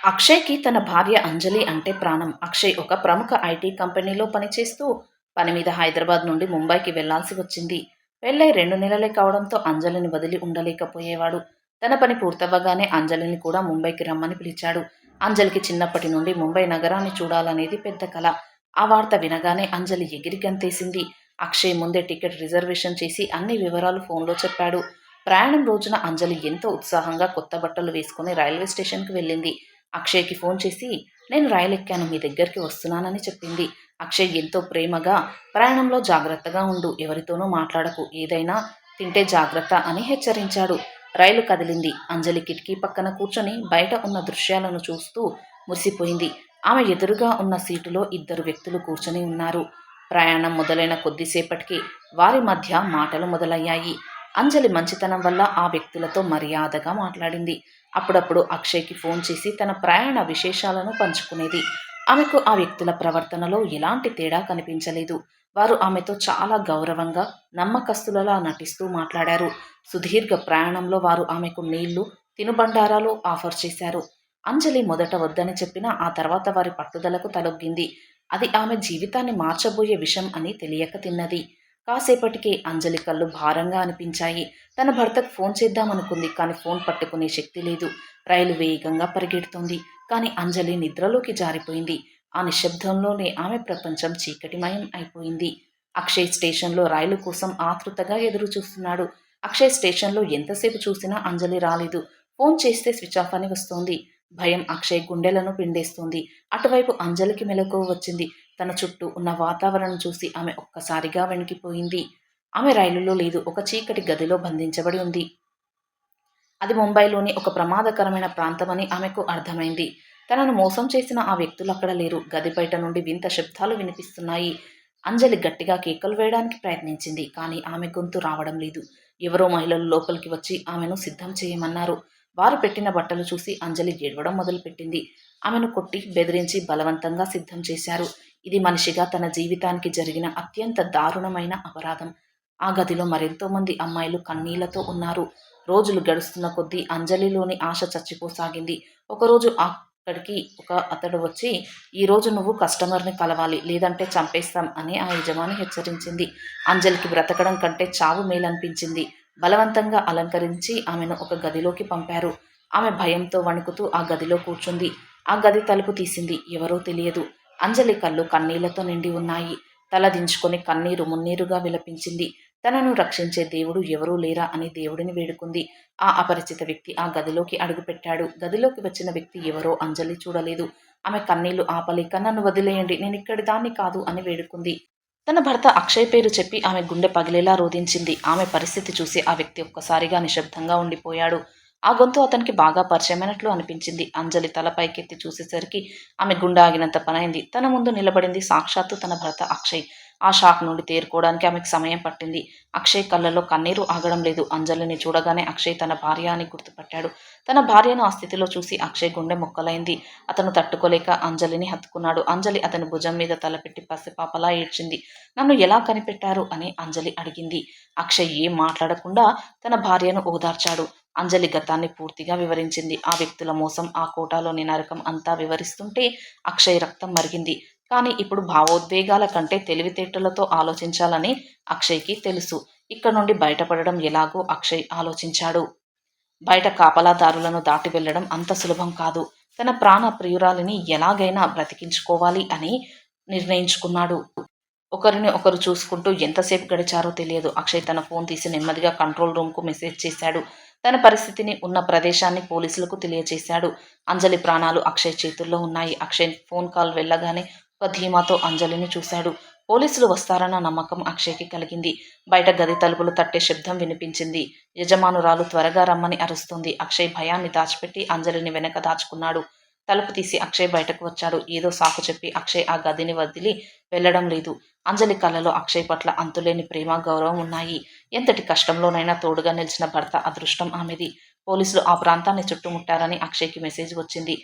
అక్షయ్‌కి తన భార్య అంజలి అంటే ప్రాణం. అక్షయ్ ఒక ప్రముఖ ఐటీ కంపెనీలో పనిచేస్తూ పని మీద హైదరాబాద్ నుండి ముంబైకి వెళ్లాల్సి వచ్చింది. పెళ్లై 2 నెలలే కావడంతో అంజలిని వదిలి ఉండలేకపోయేవాడు. తన పని పూర్తవ్వగానే అంజలిని కూడా ముంబైకి రమ్మని పిలిచాడు. అంజలికి చిన్నప్పటి నుండి ముంబై నగరాన్ని చూడాలనేది పెద్ద కల. ఆ వార్త వినగానే అంజలి ఎగిరి గంతేసింది. అక్షయ్ ముందే టికెట్ రిజర్వేషన్ చేసి అన్ని వివరాలు ఫోన్‌లో చెప్పాడు. ప్రయాణం రోజున అంజలి ఎంతో ఉత్సాహంగా కొత్త బట్టలు వేసుకుని రైల్వే స్టేషన్‌కి వెళ్ళింది. అక్షయ్‌కి ఫోన్ చేసి, "నేను రైలెక్కాను. మీ దగ్గరికి వస్తున్నానని" చెప్పింది. అక్షయ్ ఎంతో ప్రేమగా, "ప్రయాణంలో జాగ్రత్తగా ఉండు. ఎవరితోనూ మాట్లాడకు. ఏదైనా తింటే జాగ్రత్త" అని హెచ్చరించాడు. రైలు కదిలింది. అంజలి కిటికీ పక్కన కూర్చొని బయట ఉన్న దృశ్యాలను చూస్తూ మురిసిపోయింది. ఆమె ఎదురుగా ఉన్న సీటులో ఇద్దరు వ్యక్తులు కూర్చొని ఉన్నారు. ప్రయాణం మొదలైన కొద్దిసేపటికి వారి మధ్య మాటలు మొదలయ్యాయి. అంజలి మంచితనం వల్ల ఆ వ్యక్తులతో మర్యాదగా మాట్లాడింది. అప్పుడప్పుడు అక్షయ్‌కి ఫోన్ చేసి తన ప్రయాణ విశేషాలను పంచుకునేది. ఆమెకు ఆ వ్యక్తుల ప్రవర్తనలో ఎలాంటి తేడా కనిపించలేదు. వారు ఆమెతో చాలా గౌరవంగా, నమ్మకస్తులలా నటిస్తూ మాట్లాడారు. సుదీర్ఘ ప్రయాణంలో వారు ఆమెకు నీళ్లు, తినుబండారాలు ఆఫర్ చేశారు. అంజలి మొదట వద్దని చెప్పినా ఆ తర్వాత వారి పట్టుదలకు తలొగ్గింది. అది ఆమె జీవితాన్ని మార్చబోయే విషం అని తెలియక తిన్నది. కాసేపటికే అంజలి కళ్ళు భారంగా అనిపించాయి. తన భర్తకు ఫోన్ చేద్దామనుకుంది. కానీ ఫోన్ పట్టుకునే శక్తి లేదు. రైలు వేగంగా పరిగెడుతోంది. కానీ అంజలి నిద్రలోకి జారిపోయింది. ఆ నిశ్శబ్దంలోనే ఆమె ప్రపంచం చీకటిమయం అయిపోయింది. అక్షయ్ స్టేషన్‌లో రైలు కోసం ఆతృతగా ఎదురుచూస్తున్నాడు. అక్షయ్ స్టేషన్‌లో ఎంతసేపు చూసినా అంజలి రాలేదు. ఫోన్ చేస్తే స్విచ్ ఆఫ్ అని వస్తోంది. భయం అక్షయ్ గుండెలను పిండేస్తోంది. అటువైపు అంజలికి మెలకువ వచ్చింది. తన చుట్టూ ఉన్న వాతావరణం చూసి ఆమె ఒక్కసారిగా వణికిపోయింది. ఆమె రైలులో లేదు. ఒక చీకటి గదిలో బంధించబడి ఉంది. అది ముంబైలోని ఒక ప్రమాదకరమైన ప్రాంతమని ఆమెకు అర్థమైంది. తనను మోసం చేసిన ఆ వ్యక్తులు అక్కడ లేరు. గది బయట నుండి వింత శబ్దాలు వినిపిస్తున్నాయి. అంజలి గట్టిగా కేకలు వేయడానికి ప్రయత్నించింది. కానీ ఆమె గొంతు రావడం లేదు. ఎవరో మహిళలు లోపలికి వచ్చి ఆమెను సిద్ధం చేయమన్నారు. వారు పెట్టిన బట్టలు చూసి అంజలి ఏడవడం మొదలుపెట్టింది. ఆమెను కొట్టి, బెదిరించి బలవంతంగా సిద్ధం చేశారు. ఇది మనిషిగా తన జీవితానికి జరిగిన అత్యంత దారుణమైన అపరాధం. ఆ గదిలో మరెంతో మంది అమ్మాయిలు కన్నీళ్లతో ఉన్నారు. రోజులు గడుస్తున్న కొద్దీ అంజలిలోని ఆశ చచ్చిపోసాగింది. ఒకరోజు అక్కడికి అతడు వచ్చి, "ఈరోజు నువ్వు కస్టమర్‌ని కలవాలి. లేదంటే చంపేస్తాం" అని ఆ యజమాని హెచ్చరించింది. అంజలికి బ్రతకడం కంటే చావు మేలనిపించింది. బలవంతంగా అలంకరించి ఆమెను ఒక గదిలోకి పంపారు. ఆమె భయంతో వణుకుతూ ఆ గదిలో కూర్చుంది. ఆ గది తలుపు తీసింది. ఎవరో తెలియదు. అంజలి కళ్ళు కన్నీళ్లతో నిండి ఉన్నాయి. తల దించుకొని కన్నీరు మున్నీరుగా విలపించింది. తనను రక్షించే దేవుడు ఎవరూ లేరా అని దేవుడిని వేడుకుంది. ఆ అపరిచిత వ్యక్తి ఆ గదిలోకి అడుగుపెట్టాడు. గదిలోకి వచ్చిన వ్యక్తి ఎవరో అంజలి చూడలేదు. ఆమె కన్నీళ్లు ఆపలేక, "నన్ను వదిలేయండి. నేనిక్కడి దాన్ని కాదు" అని వేడుకుంది. తన భర్త అక్షయ్ పేరు చెప్పి ఆమె గుండె పగిలేలా రోదించింది. ఆమె పరిస్థితి చూసి ఆ వ్యక్తి ఒక్కసారిగా నిశ్శబ్దంగా ఉండిపోయాడు. ఆ గొంతు అతనికి బాగా పరిచయమైనట్లు అనిపించింది. అంజలి తల పైకెత్తి చూసేసరికి ఆమె గుండె ఆగినంత పనైంది. తన ముందు నిలబడింది సాక్షాత్తు తన భర్త అక్షయ్. ఆ షాక్ నుండి తేరుకోవడానికి ఆమెకు సమయం పట్టింది. అక్షయ్ కళ్ళలో కన్నీరు ఆగడం లేదు. అంజలిని చూడగానే అక్షయ్ తన భార్య అని గుర్తుపట్టాడు. తన భార్యను ఆ స్థితిలో చూసి అక్షయ్ గుండె ముక్కలైంది. అతను తట్టుకోలేక అంజలిని హత్తుకున్నాడు. అంజలి అతని భుజం మీద తలపెట్టి పసిపాపలా ఏడ్చింది. "నన్ను ఎలా కనిపెట్టారు?" అని అంజలి అడిగింది. అక్షయ్ ఏం మాట్లాడకుండా తన భార్యను ఓదార్చాడు. అంజలి గతాన్ని పూర్తిగా వివరించింది. ఆ వ్యక్తుల మోసం, ఆ కోటాలోని నరకం అంతా వివరిస్తుంటే అక్షయ్ రక్తం మరిగింది. కానీ ఇప్పుడు భావోద్వేగాల కంటే తెలివితేటలతో ఆలోచించాలని అక్షయ్‌కి తెలుసు. ఇక్కడ నుండి బయటపడడం ఎలాగో అక్షయ్ ఆలోచించాడు. బయట కాపలాదారులను దాటి వెళ్ళడం అంత సులభం కాదు. తన ప్రాణ ప్రియురాలిని ఎలాగైనా బ్రతికించుకోవాలి అని నిర్ణయించుకున్నాడు. ఒకరిని ఒకరు చూసుకుంటూ ఎంతసేపు గడిచారో తెలియదు. అక్షయ్ తన ఫోన్ తీసి నెమ్మదిగా కంట్రోల్ రూమ్‌కు మెసేజ్ చేశాడు. తన పరిస్థితిని, ఉన్న ప్రదేశాన్ని పోలీసులకు తెలియచేశాడు. అంజలి ప్రాణాలు అక్షయ్ చేతుల్లో ఉన్నాయి. అక్షయ్ ఫోన్ కాల్ వెళ్ళగానే ఒక ధీమాతో అంజలిని చూశాడు. పోలీసులు వస్తారన్న నమ్మకం అక్షయ్‌కి కలిగింది. బయట గది తలుపులు తట్టే శబ్దం వినిపించింది. యజమానురాలు త్వరగా రమ్మని అరుస్తోంది. అక్షయ్ భయాన్ని దాచిపెట్టి అంజలిని వెనక దాచుకున్నాడు. తలుపు తీసి అక్షయ్ బయటకు వచ్చాడు. ఏదో సాకు చెప్పి అక్షయ్ ఆ గదిని వదిలి వెళ్ళడం లేదు. అంజలి కళ్ళలో అక్షయ్ పట్ల అంతులేని ప్రేమ, గౌరవం ఉన్నాయి. ఎంతటి కష్టంలోనైనా తోడుగా నిలిచిన భర్త అదృష్టం ఆమెది. పోలీసులు ఆ ప్రాంతాన్ని చుట్టుముట్టారని అక్షయ్‌కి మెసేజ్ వచ్చింది.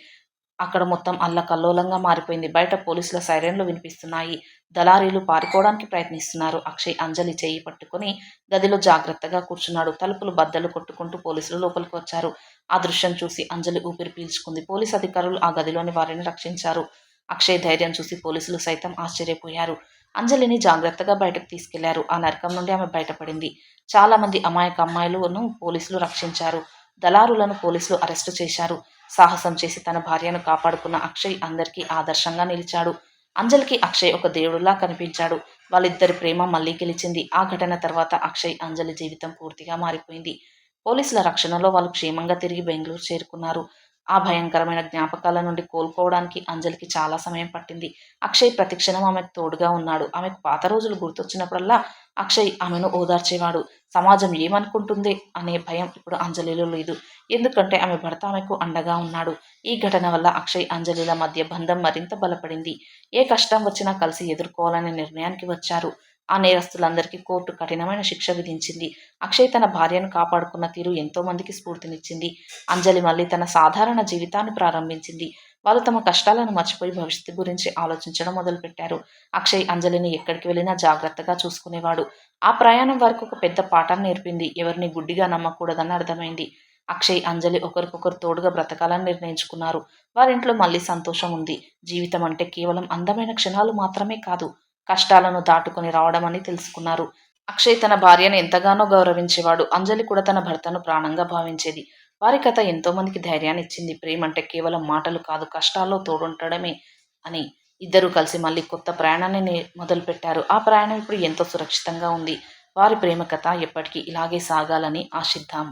అక్కడ మొత్తం అల్లకల్లోలంగా మారిపోయింది. బయట పోలీసుల సైరన్లు వినిపిస్తున్నాయి. దళారీలు పారిపోవడానికి ప్రయత్నిస్తున్నారు. అక్షయ్ అంజలి చెయ్యి పట్టుకొని గదిలో జాగ్రత్తగా కూర్చున్నాడు. తలుపులు బద్దలు కొట్టుకుంటూ పోలీసులు లోపలికి వచ్చారు. ఆ దృశ్యం చూసి అంజలి ఊపిరి పీల్చుకుంది. పోలీసు అధికారులు ఆ గదిలోని వారిని రక్షించారు. అక్షయ్ ధైర్యం చూసి పోలీసులు సైతం ఆశ్చర్యపోయారు. అంజలిని జాగ్రత్తగా బయటకు తీసుకెళ్లారు. ఆ నరకం నుండి ఆమె బయటపడింది. చాలా మంది అమాయక అమ్మాయిలను పోలీసులు రక్షించారు. దళారులను పోలీసులు అరెస్టు చేశారు. సాహసం చేసి తన భార్యను కాపాడుకున్న అక్షయ్ అందరికీ ఆదర్శంగా నిలిచాడు. అంజలికి అక్షయ్ ఒక దేవుడులా కనిపించాడు. వాళ్ళిద్దరి ప్రేమ మళ్ళీ గెలిచింది. ఆ ఘటన తర్వాత అక్షయ్, అంజలి జీవితం పూర్తిగా మారిపోయింది. పోలీసుల రక్షణలో వాళ్ళు క్షేమంగా తిరిగి బెంగళూరు చేరుకున్నారు. ఆ భయంకరమైన జ్ఞాపకాల నుండి కోలుకోవడానికి అంజలికి చాలా సమయం పట్టింది. అక్షయ్ ప్రతిక్షణం ఆమెకు తోడుగా ఉన్నాడు. ఆమెకు పాత రోజులు గుర్తొచ్చినప్పుడల్లా అక్షయ్ ఆమెను ఓదార్చేవాడు. సమాజం ఏమనుకుంటుంది అనే భయం ఇప్పుడు అంజలిలో లేదు. ఎందుకంటే ఆమె భర్త ఆమెకు అండగా ఉన్నాడు. ఈ ఘటన వల్ల అక్షయ్, అంజలిల మధ్య బంధం మరింత బలపడింది. ఏ కష్టం వచ్చినా కలిసి ఎదుర్కోవాలనే నిర్ణయానికి వచ్చారు. ఆ నేరస్తులందరికీ కోర్టు కఠినమైన శిక్ష విధించింది. అక్షయ్ తన భార్యను కాపాడుకున్న తీరు ఎంతో మందికి స్ఫూర్తినిచ్చింది. అంజలి మళ్ళీ తన సాధారణ జీవితాన్ని ప్రారంభించింది. వాళ్ళు తమ కష్టాలను మర్చిపోయి భవిష్యత్తు గురించి ఆలోచించడం మొదలుపెట్టారు. అక్షయ్ అంజలిని ఎక్కడికి వెళ్ళినా జాగ్రత్తగా చూసుకునేవాడు. ఆ ప్రయాణం వారికి ఒక పెద్ద పాఠం నేర్పింది. ఎవరిని గుడ్డిగా నమ్మకూడదని అర్థమైంది. అక్షయ్, అంజలి ఒకరికొకరు తోడుగా బ్రతకాలని నిర్ణయించుకున్నారు. వారింట్లో మళ్ళీ సంతోషం ఉంది. జీవితం అంటే కేవలం అందమైన క్షణాలు మాత్రమే కాదు, కష్టాలను దాటుకొని రావడమని తెలుసుకున్నారు. అక్షయ్ తన భార్యను ఎంతగానో గౌరవించేవాడు. అంజలి కూడా తన భర్తను ప్రాణంగా భావించేది. వారి కథ ఎంతో మందికి ధైర్యాన్ని ఇచ్చింది. ప్రేమంటే కేవలం మాటలు కాదు, కష్టాల్లో తోడుండడమే అని. ఇద్దరూ కలిసి మళ్ళీ కొత్త ప్రయాణాన్ని మొదలుపెట్టారు. ఆ ప్రయాణం ఇప్పుడు ఎంతో సురక్షితంగా ఉంది. వారి ప్రేమ కథ ఎప్పటికీ ఇలాగే సాగాలని ఆశిద్దాం.